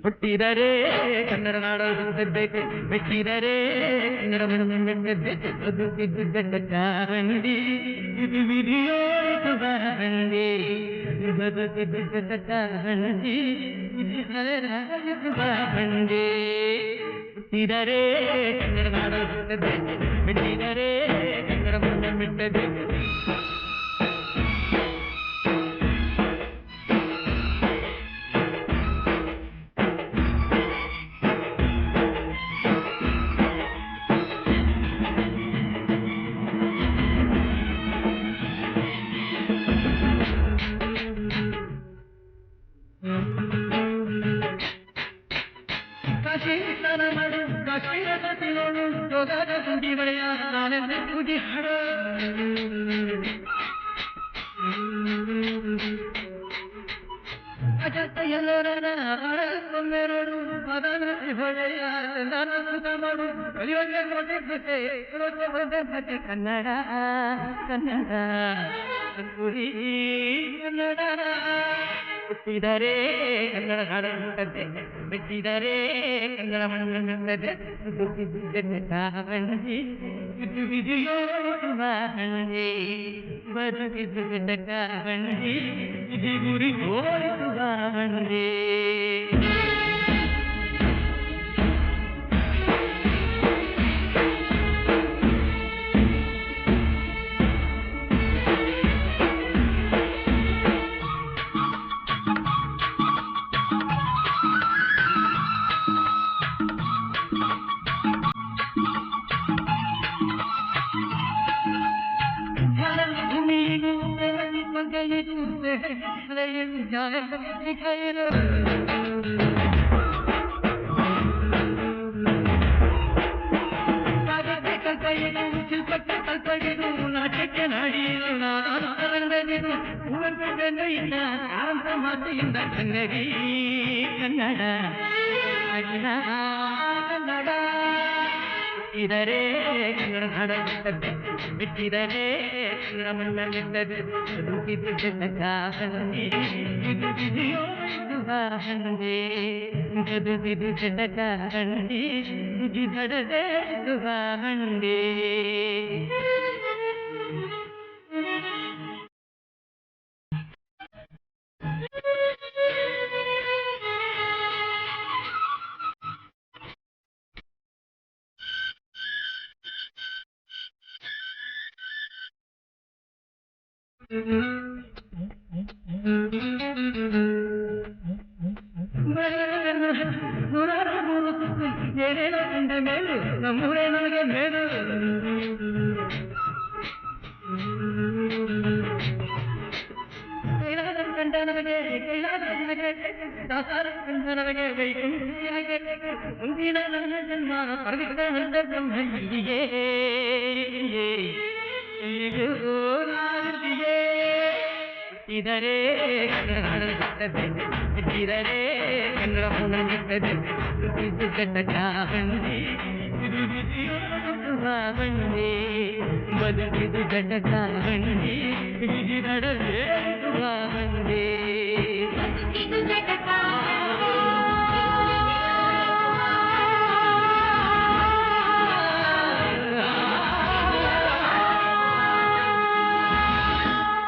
ಹುಟ್ಟಿದರೆ ಕನ್ನಡ ನಾಡ ಹುಟ್ಟಬೇಕು ಮೆಟ್ಟಿದರೆ ಕನ್ನಡ ಬದುಕಿದ್ದು ಗಂಡ ಚಾರಂಡಿ ಇದು ವಿಧಿಯೋತು ಬಾರಂಡಿ ಬದುಕಿದ್ದು ಗಂಡ ಚಾರಂಡಿ ಬಾರಂಡಿ ಹುಟ್ಟಿದರೆ ಕನ್ನಡ ನಾಡ ಹುಟ್ಟಬೇಕು ಮೆಟ್ಟಿದರೆ ಕನ್ನಡ ಮೆಟ್ಟಬೇಕು ಕನ್ನಡ ಕನ್ನಡ ಗುರಿ ಕನ್ನಡ ಹುಟ್ಟಿದರೆ ಕನ್ನಡ ನಾಡ ಹುಟ್ಟದೆ ಮೆಟ್ಟಿದರೆ ಕನ್ನಡ ಮಣ್ಣದೆ ಚಾವಂಡಿ ಇದು ವಿಧಿಯೋತು ಬಾರಂಡಿ ಬದುಕಿದ್ದು ಗಂಡ ಚಾವಂಡಿ ಇದು ಗುರಿ ಹೋಯಿತು ಬಾರಂಡಿ ಕನ್ನಡಿ ಕನ್ನಡ ಕನ್ನಡ ಇದರೆ ಕನ್ನಡ ನಾಡ ಬಿಟ್ಟಿದರೆ ಕನ್ನಡ ಮಣ್ಣಲ್ಲಿದ್ದರೆ ಬದುಕಿದ್ದು ಗಂಡ ಚಾವಂಡಿ ಇದು ವಿಧಿಯೋತು ಬಾರಂಡಿ ಬದುಕಿದ್ದು ಗಂಡ ಚಾವಂಡಿ ಇದು ಬಡದೇತು ಬಾರಂಡಿ ಏನೇನೋ ಕಂಡ ಮೇಲು ನಮ್ಮೂರೇ ನನಗೆ ಮೇಲು ಕೈಲಾದ ಕಂಡ ನನಗೆ ಕೈಲಾದ ನನಗೆ ದಾಸಾರ ಕಂಡ ನನಗೆ ವೈಕುಂಠಿಯಾಗೆ ಮುಂದಿನ ನನ್ನ ಜನ್ಮ ಪರವಿದ್ದ ಬ್ರಹ್ಮನಿಗೆ ಹುಟ್ಟಿದರೆ ಕನ್ನಡ ಹುಟ್ಟದೆ ಮೆಟ್ಟಿದರೆ ಕನ್ನಡ ಹುಟ್ಟದೆ ಇದು ಗಂಡ ಚಾವಂಡಿ ಇದು ವಿಧಿಯೋತು ಬಾರಂಡಿ ಬದುಕಿದು ಗಂಡ ಚಾವಂಡಿ ಇದು ನಡವೇತು ಬಾರಂಡಿ